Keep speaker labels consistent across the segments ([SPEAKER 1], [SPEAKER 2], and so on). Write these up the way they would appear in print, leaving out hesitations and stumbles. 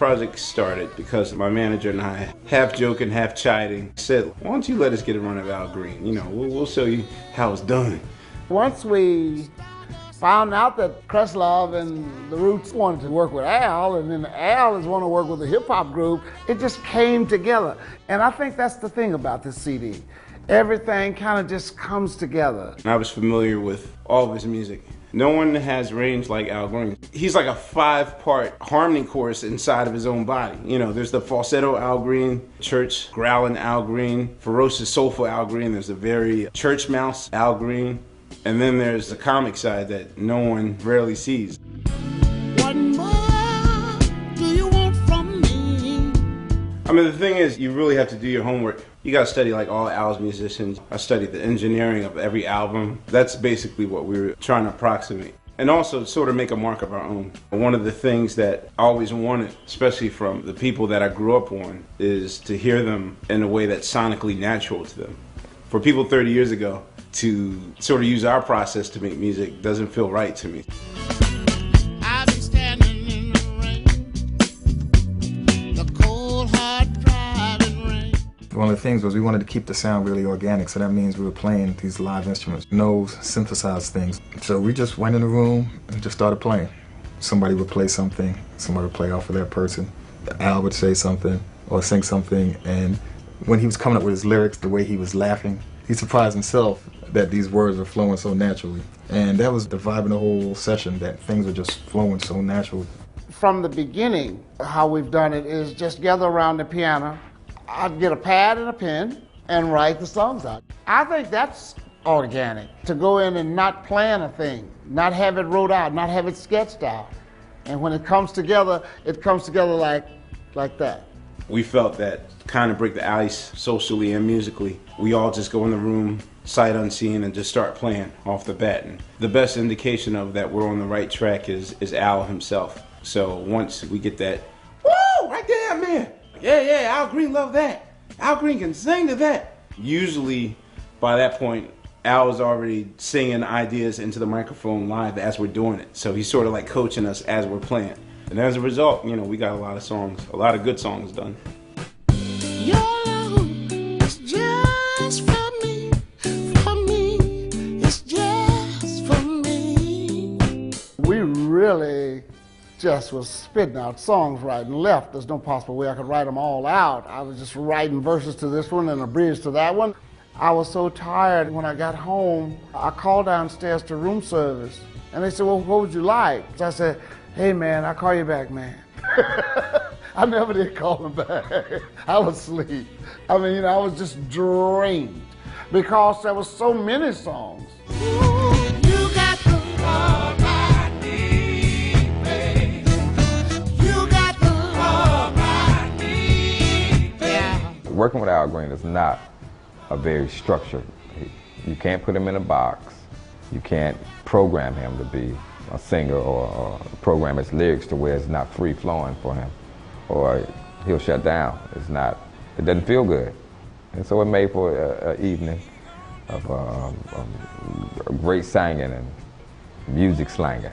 [SPEAKER 1] project started because my manager and I, half joking, half chiding, said, why don't you let us get a run of Al Green? You know, we'll show you how it's done.
[SPEAKER 2] Once we found out that Questlove and the Roots wanted to work with Al, and then Al is wanting to work with a hip-hop group, it just came together. And I think that's the thing about this CD. Everything kind of just comes together.
[SPEAKER 1] I was familiar with all of his music. No one has range like Al Green. He's like a 5-part harmony chorus inside of his own body. You know, there's the falsetto Al Green, church growling Al Green, ferocious soulful Al Green. There's a very church mouse Al Green. And then there's the comic side that no one rarely sees.
[SPEAKER 2] What more do you want from me?
[SPEAKER 1] I mean, the thing is, you really have to do your homework. You gotta study like all Al's musicians. I studied the engineering of every album. That's basically what we were trying to approximate. And also sort of make a mark of our own. One of the things that I always wanted, especially from the people that I grew up on, is to hear them in a way that's sonically natural to them. For people 30 years ago, to sort of use our process to make music doesn't feel right to me.
[SPEAKER 2] I'll be standing in the rain, the cold, hard driving rain.
[SPEAKER 3] One of the things was we wanted to keep the sound really organic, so that means we were playing these live instruments, no synthesized things. So we just went in the room and just started playing. Somebody would play something, somebody would play off of that person. Al would say something or sing something, and when he was coming up with his lyrics, the way he was laughing, he surprised himself that these words were flowing so naturally. And that was the vibe of the whole session, that things were just flowing so naturally.
[SPEAKER 2] From the beginning, how we've done it is just gather around the piano. I'd get a pad and a pen and write the songs out. I think that's organic, to go in and not plan a thing, not have it wrote out, not have it sketched out. And when it comes together like that.
[SPEAKER 1] We felt that kind of break the ice socially and musically. We all just go in the room, sight unseen, and just start playing off the bat. And the best indication of that we're on the right track is Al himself. So once we get that, woo, right there, man. Yeah, Al Green love that. Al Green can sing to that. Usually by that point, Al is already singing ideas into the microphone live as we're doing it. So he's sort of like coaching us as we're playing. And as a result, you know, we got a lot of songs, a lot of good songs done.
[SPEAKER 2] Your love is just for me, it's just for me. We really just was spitting out songs right and left. There's no possible way I could write them all out. I was just writing verses to this one and a bridge to that one. I was so tired when I got home, I called downstairs to room service and they said, well, what would you like? So I said, hey man, I'll call you back, man. I never did call him back. I was asleep. I mean, you know, I was just drained because there was so many songs. Ooh, you got the love I need, babe. You got the love I need, babe.
[SPEAKER 4] Working with Al Green is not a very structured. You can't put him in a box. You can't program him to be a singer or program his lyrics to where it's not free flowing for him, or he'll shut down. It doesn't feel good. And so it made for an evening of great singing and music slanging.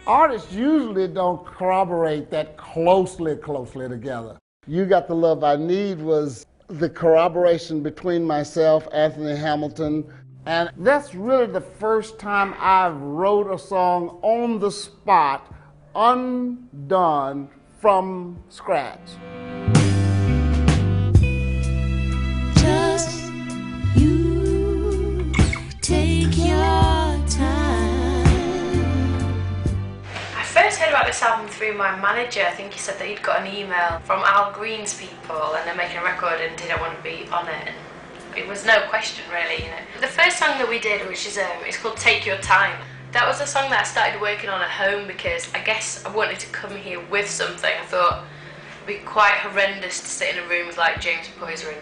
[SPEAKER 2] Artists usually don't corroborate that closely together. You Got the Love I Need was the corroboration between myself, Anthony Hamilton, and that's really the first time I've wrote a song on the spot, undone from scratch.
[SPEAKER 5] Just you take your time.
[SPEAKER 6] I first heard about this album through my manager. I think he said that he'd got an email from Al Green's people and they're making a record and didn't want to be on it. And it was no question really, you know. The first song that we did, which is it's called Take Your Time, that was a song that I started working on at home because I guess I wanted to come here with something. I thought it'd be quite horrendous to sit in a room with like James Poyser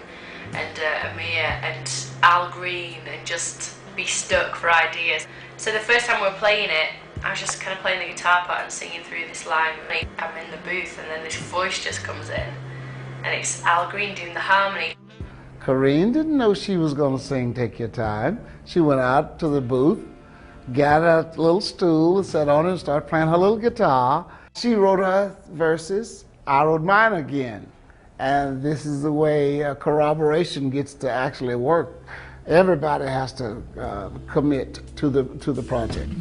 [SPEAKER 6] and Ahmir and Al Green and just be stuck for ideas. So the first time we were playing it, I was just kind of playing the guitar part and singing through this line. I'm in the booth and then this voice just comes in and it's Al Green doing the harmony.
[SPEAKER 2] Corinne didn't know she was going to sing Take Your Time. She went out to the booth, got a little stool, sat on it and started playing her little guitar. She wrote her verses I wrote mine again. And this is the way corroboration gets to actually work. Everybody has to commit to the project.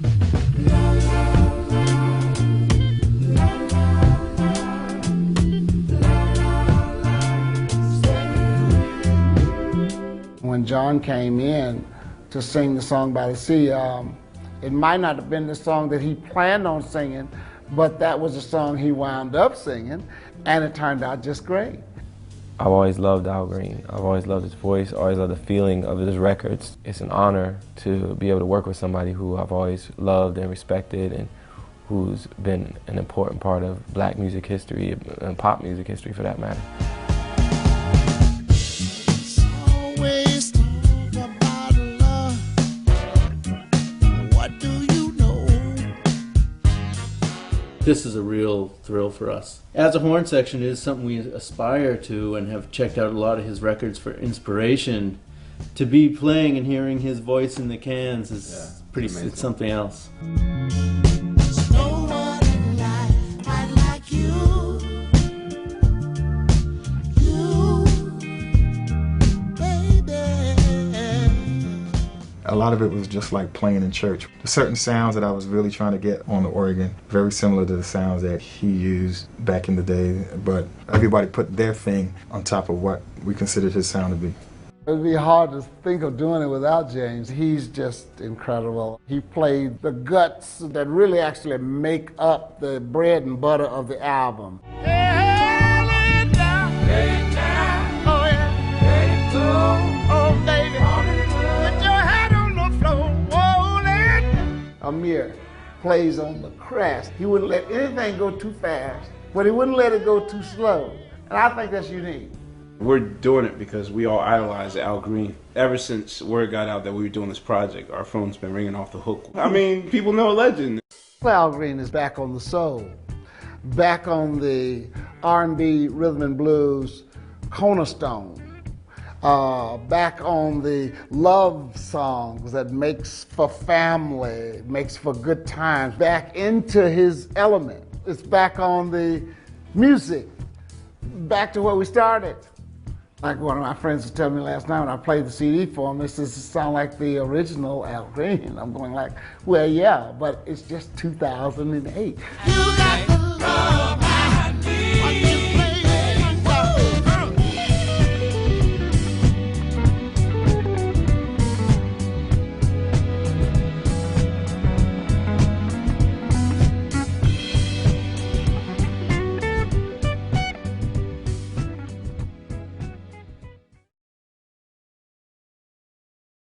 [SPEAKER 2] When John came in to sing the song by the sea, it might not have been the song that he planned on singing, but that was the song he wound up singing, and it turned out just great.
[SPEAKER 7] I've always loved Al Green. I've always loved his voice, always loved the feeling of his records. It's an honor to be able to work with somebody who I've always loved and respected and who's been an important part of black music history and pop music history for that matter.
[SPEAKER 8] This is a real thrill for us. As a horn section, it is something we aspire to and have checked out a lot of his records for inspiration. To be playing and hearing his voice in the cans is it's something else.
[SPEAKER 3] A lot of it was just like playing in church. There's certain sounds that I was really trying to get on the organ, very similar to the sounds that he used back in the day, but everybody put their thing on top of what we considered his sound to be.
[SPEAKER 2] It would be hard to think of doing it without James. He's just incredible. He played the guts that really actually make up the bread and butter of the album. Ahmir plays on the crest. He wouldn't let anything go too fast, but he wouldn't let it go too slow. And I think that's unique.
[SPEAKER 1] We're doing it because we all idolize Al Green. Ever since word got out that we were doing this project, our phone's been ringing off the hook. I mean, people know a legend.
[SPEAKER 2] Al Green is back on the soul, back on the R&B, rhythm and blues cornerstone. Back on the love songs that makes for family, makes for good times, back into his element. It's back on the music, back to where we started. Like one of my friends was telling me last night when I played the CD for him, this sound like the original Al Green. I'm going like, well, yeah, but it's just 2008. You got